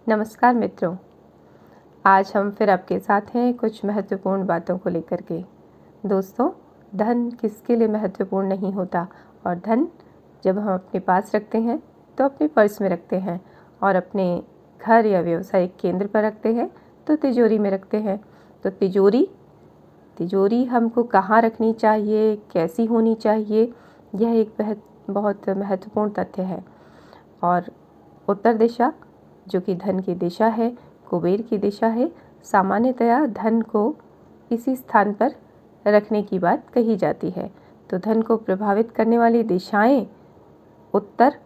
नमस्कार मित्रों, आज हम फिर आपके साथ हैं कुछ महत्वपूर्ण बातों को लेकर के। दोस्तों, धन किसके लिए महत्वपूर्ण नहीं होता और धन जब हम अपने पास रखते हैं तो अपने पर्स में रखते हैं और अपने घर या व्यवसायिक केंद्र पर रखते हैं तो तिजोरी में रखते हैं। तो तिजोरी हमको कहाँ रखनी चाहिए, कैसी होनी चाहिए, यह एक बहुत महत्वपूर्ण तथ्य है। और उत्तर दिशा जो कि धन की दिशा है, कुबेर की दिशा है, सामान्यतया धन को इसी स्थान पर रखने की बात कही जाती है। तो धन को प्रभावित करने वाली दिशाएं उत्तर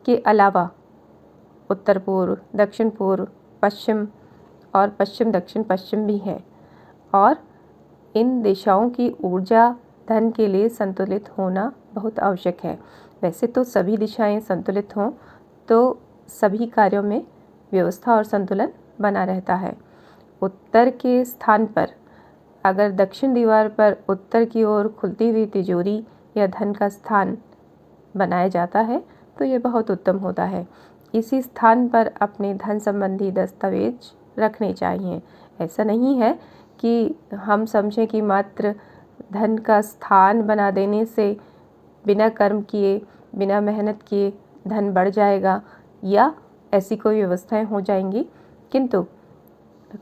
के अलावा उत्तर पूर्व, दक्षिण पूर्व, पश्चिम और पश्चिम दक्षिण पश्चिम भी है। और इन दिशाओं की ऊर्जा धन के लिए संतुलित होना बहुत आवश्यक है। वैसे तो सभी दिशाएं संतुलित हों तो सभी कार्यों में व्यवस्था और संतुलन बना रहता है। उत्तर के स्थान पर अगर दक्षिण दीवार पर उत्तर की ओर खुलती हुई तिजोरी या धन का स्थान बनाया जाता है तो ये बहुत उत्तम होता है। इसी स्थान पर अपने धन संबंधी दस्तावेज रखने चाहिए। ऐसा नहीं है कि हम समझें कि मात्र धन का स्थान बना देने से बिना कर्म किए, बिना मेहनत किए धन बढ़ जाएगा या ऐसी कोई व्यवस्थाएं हो जाएंगी। किंतु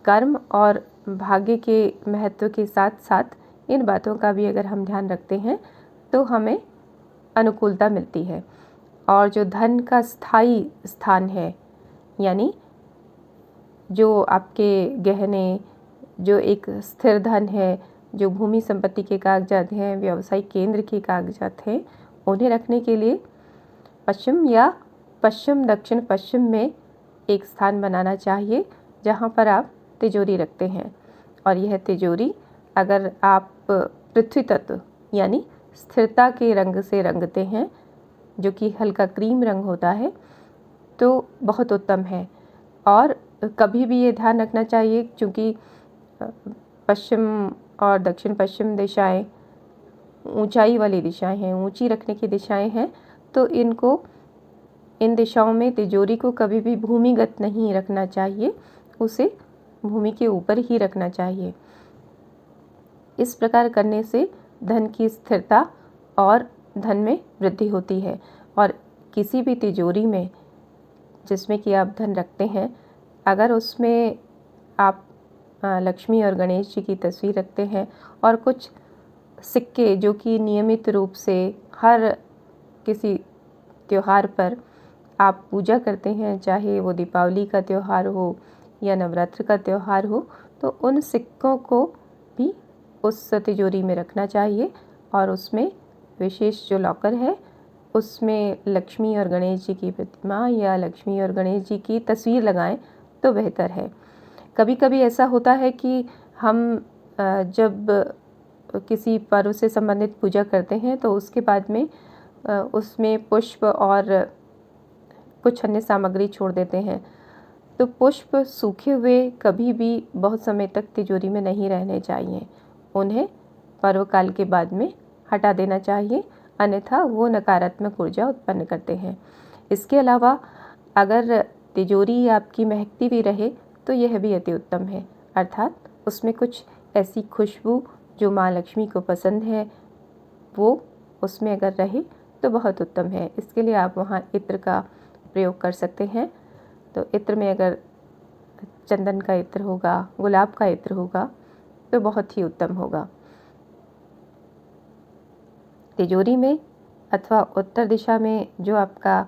कर्म और भाग्य के महत्व के साथ साथ इन बातों का भी अगर हम ध्यान रखते हैं तो हमें अनुकूलता मिलती है। और जो धन का स्थायी स्थान है, यानी जो आपके गहने, जो एक स्थिर धन है, जो भूमि संपत्ति के कागजात हैं, व्यवसायिक केंद्र के कागजात हैं, उन्हें रखने के लिए पश्चिम या पश्चिम दक्षिण पश्चिम में एक स्थान बनाना चाहिए जहाँ पर आप तिजोरी रखते हैं। और यह तिजोरी अगर आप पृथ्वी तत्व यानी स्थिरता के रंग से रंगते हैं, जो कि हल्का क्रीम रंग होता है, तो बहुत उत्तम है। और कभी भी ये ध्यान रखना चाहिए, क्योंकि पश्चिम और दक्षिण पश्चिम दिशाएं ऊंचाई वाली दिशाएं हैं, ऊंची रखने की दिशाएं हैं, तो इन दिशाओं में तिजोरी को कभी भी भूमिगत नहीं रखना चाहिए, उसे भूमि के ऊपर ही रखना चाहिए। इस प्रकार करने से धन की स्थिरता और धन में वृद्धि होती है। और किसी भी तिजोरी में जिसमें कि आप धन रखते हैं, अगर उसमें आप लक्ष्मी और गणेश जी की तस्वीर रखते हैं और कुछ सिक्के जो कि नियमित रूप से हर किसी त्योहार पर आप पूजा करते हैं, चाहे वो दीपावली का त्यौहार हो या नवरात्र का त्यौहार हो, तो उन सिक्कों को भी उस तिजोरी में रखना चाहिए। और उसमें विशेष जो लॉकर है उसमें लक्ष्मी और गणेश जी की प्रतिमा या लक्ष्मी और गणेश जी की तस्वीर लगाएं तो बेहतर है। कभी कभी ऐसा होता है कि हम जब किसी पर्व से संबंधित पूजा करते हैं तो उसके बाद में उसमें पुष्प और कुछ अन्य सामग्री छोड़ देते हैं। तो पुष्प सूखे हुए कभी भी बहुत समय तक तिजोरी में नहीं रहने चाहिए, उन्हें पर्व काल के बाद में हटा देना चाहिए, अन्यथा वो नकारात्मक ऊर्जा उत्पन्न करते हैं। इसके अलावा अगर तिजोरी आपकी महकती भी रहे तो यह भी अति उत्तम है, अर्थात उसमें कुछ ऐसी खुशबू जो माँ लक्ष्मी को पसंद है वो उसमें अगर रहे तो बहुत उत्तम है। इसके लिए आप वहाँ इत्र का प्रयोग कर सकते हैं। तो इत्र में अगर चंदन का इत्र होगा, गुलाब का इत्र होगा तो बहुत ही उत्तम होगा। तिजोरी में अथवा उत्तर दिशा में जो आपका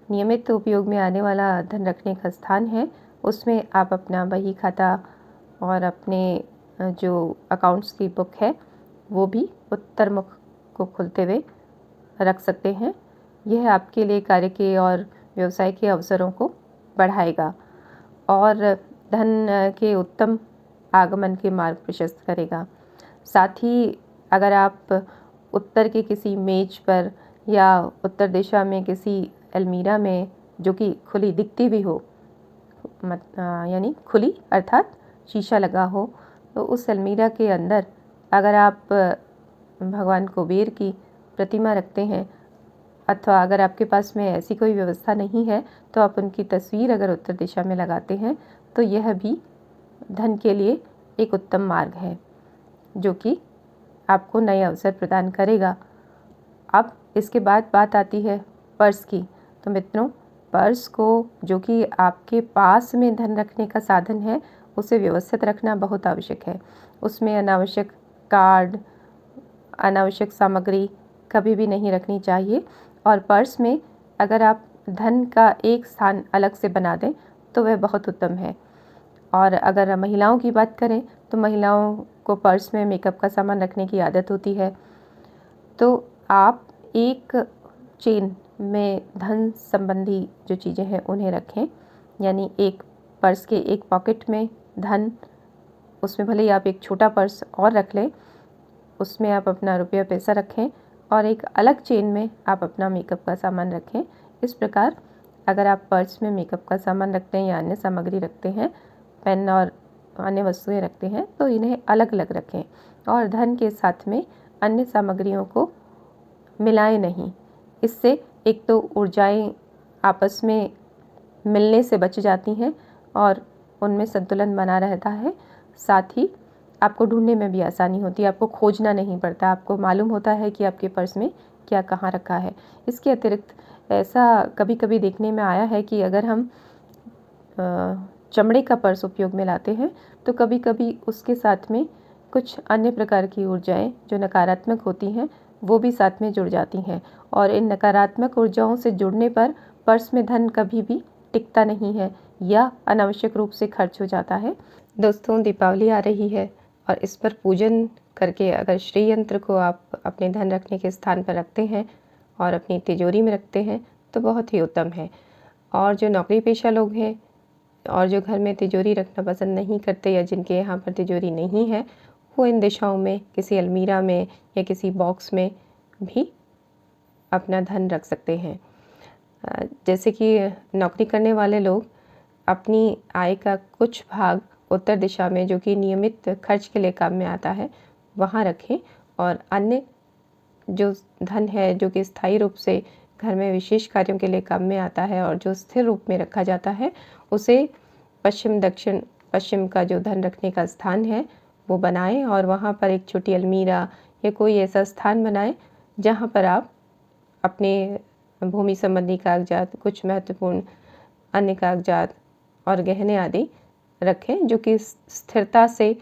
नियमित उपयोग में आने वाला धन रखने का स्थान है, उसमें आप अपना बही खाता और अपने जो अकाउंट्स की बुक है वो भी उत्तर मुख को खुलते हुए रख सकते हैं। यह आपके लिए कार्य के और व्यवसाय के अवसरों को बढ़ाएगा और धन के उत्तम आगमन के मार्ग प्रशस्त करेगा। साथ ही अगर आप उत्तर के किसी मेज पर या उत्तर दिशा में किसी अलमीरा में जो कि खुली दिखती भी हो, यानी खुली अर्थात शीशा लगा हो, तो उस अलमीरा के अंदर अगर आप भगवान कुबेर की प्रतिमा रखते हैं अथवा अगर आपके पास में ऐसी कोई व्यवस्था नहीं है तो आप उनकी तस्वीर अगर उत्तर दिशा में लगाते हैं तो यह भी धन के लिए एक उत्तम मार्ग है जो कि आपको नए अवसर प्रदान करेगा। अब इसके बाद बात आती है पर्स की। तो मित्रों, पर्स को जो कि आपके पास में धन रखने का साधन है उसे व्यवस्थित रखना बहुत आवश्यक है। उसमें अनावश्यक कार्ड, अनावश्यक सामग्री कभी भी नहीं रखनी चाहिए। और पर्स में अगर आप धन का एक स्थान अलग से बना दें तो वह बहुत उत्तम है। और अगर महिलाओं की बात करें तो महिलाओं को पर्स में मेकअप का सामान रखने की आदत होती है, तो आप एक चेन में धन संबंधी जो चीज़ें हैं उन्हें रखें। यानी एक पर्स के एक पॉकेट में धन, उसमें भले ही आप एक छोटा पर्स और रख लें, उसमें आप अपना रुपया पैसा रखें और एक अलग चेन में आप अपना मेकअप का सामान रखें। इस प्रकार अगर आप पर्स में मेकअप का सामान रखते हैं या अन्य सामग्री रखते हैं, पेन और अन्य वस्तुएं रखते हैं, तो इन्हें अलग अलग रखें और धन के साथ में अन्य सामग्रियों को मिलाएं नहीं। इससे एक तो ऊर्जाएं आपस में मिलने से बच जाती हैं और उनमें संतुलन बना रहता है। साथ ही आपको ढूंढने में भी आसानी होती है, आपको खोजना नहीं पड़ता, आपको मालूम होता है कि आपके पर्स में क्या कहाँ रखा है। इसके अतिरिक्त ऐसा कभी कभी देखने में आया है कि अगर हम चमड़े का पर्स उपयोग में लाते हैं तो कभी कभी उसके साथ में कुछ अन्य प्रकार की ऊर्जाएं जो नकारात्मक होती हैं वो भी साथ में जुड़ जाती हैं और इन नकारात्मक ऊर्जाओं से जुड़ने पर पर्स में धन कभी भी टिकता नहीं है या अनावश्यक रूप से खर्च हो जाता है। दोस्तों, दीपावली आ रही है और इस पर पूजन करके अगर श्री यंत्र को आप अपने धन रखने के स्थान पर रखते हैं और अपनी तिजोरी में रखते हैं तो बहुत ही उत्तम है। और जो नौकरी पेशा लोग हैं और जो घर में तिजोरी रखना पसंद नहीं करते या जिनके यहाँ पर तिजोरी नहीं है, वो इन दिशाओं में किसी अलमीरा में या किसी बॉक्स में भी अपना धन रख सकते हैं। जैसे कि नौकरी करने वाले लोग अपनी आय का कुछ भाग उत्तर दिशा में, जो कि नियमित खर्च के लिए काम में आता है, वहाँ रखें और अन्य जो धन है जो कि स्थायी रूप से घर में विशेष कार्यों के लिए काम में आता है और जो स्थिर रूप में रखा जाता है, उसे पश्चिम दक्षिण पश्चिम का जो धन रखने का स्थान है वो बनाएं और वहाँ पर एक छोटी अलमीरा या कोई ऐसा स्थान बनाएं जहाँ पर आप अपने भूमि संबंधी कागजात, कुछ महत्वपूर्ण अन्य कागजात और गहने आदि रखें जो कि स्थिरता से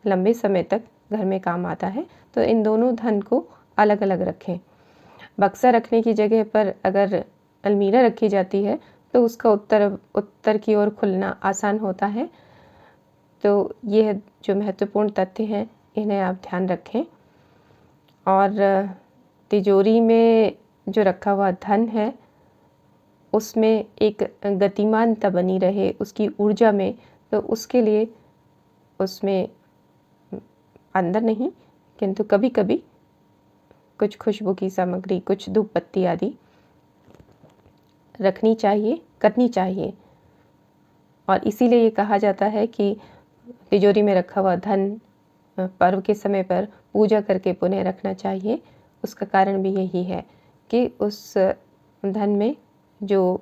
लंबे समय तक घर में काम आता है। तो इन दोनों धन को अलग अलग रखें। बक्सा रखने की जगह पर अगर अलमीरा रखी जाती है तो उसका उत्तर की ओर खुलना आसान होता है। तो ये जो महत्वपूर्ण तथ्य हैं इन्हें आप ध्यान रखें। और तिजोरी में जो रखा हुआ धन है उसमें एक गतिमानता बनी रहे उसकी ऊर्जा में, तो उसके लिए उसमें अंदर नहीं किंतु कभी कभी कुछ खुशबू की सामग्री, कुछ धूप बत्ती आदि रखनी चाहिए, करनी चाहिए। और इसीलिए ये कहा जाता है कि तिजोरी में रखा हुआ धन पर्व के समय पर पूजा करके पुनः रखना चाहिए। उसका कारण भी यही है कि उस धन में जो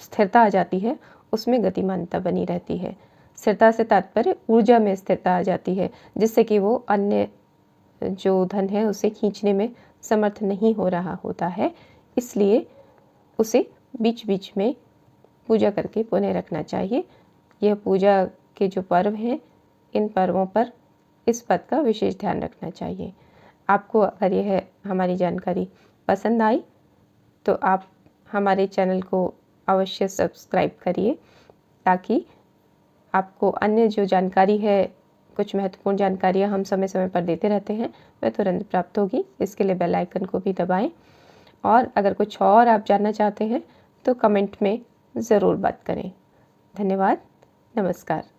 स्थिरता आ जाती है उसमें गतिमानता बनी रहती है। स्थिरता से तात्पर्य ऊर्जा में स्थिरता आ जाती है जिससे कि वो अन्य जो धन है उसे खींचने में समर्थ नहीं हो रहा होता है। इसलिए उसे बीच बीच में पूजा करके पुनः रखना चाहिए। यह पूजा के जो पर्व हैं इन पर्वों पर इस बात का विशेष ध्यान रखना चाहिए। आपको अगर यह हमारी जानकारी पसंद आई तो आप हमारे चैनल को अवश्य सब्सक्राइब करिए ताकि आपको अन्य जो जानकारी है, कुछ महत्वपूर्ण जानकारियाँ हम समय समय पर देते रहते हैं, वह तुरंत प्राप्त होगी। इसके लिए बेल आइकन को भी दबाएं और अगर कुछ और आप जानना चाहते हैं तो कमेंट में ज़रूर बात करें। धन्यवाद। नमस्कार।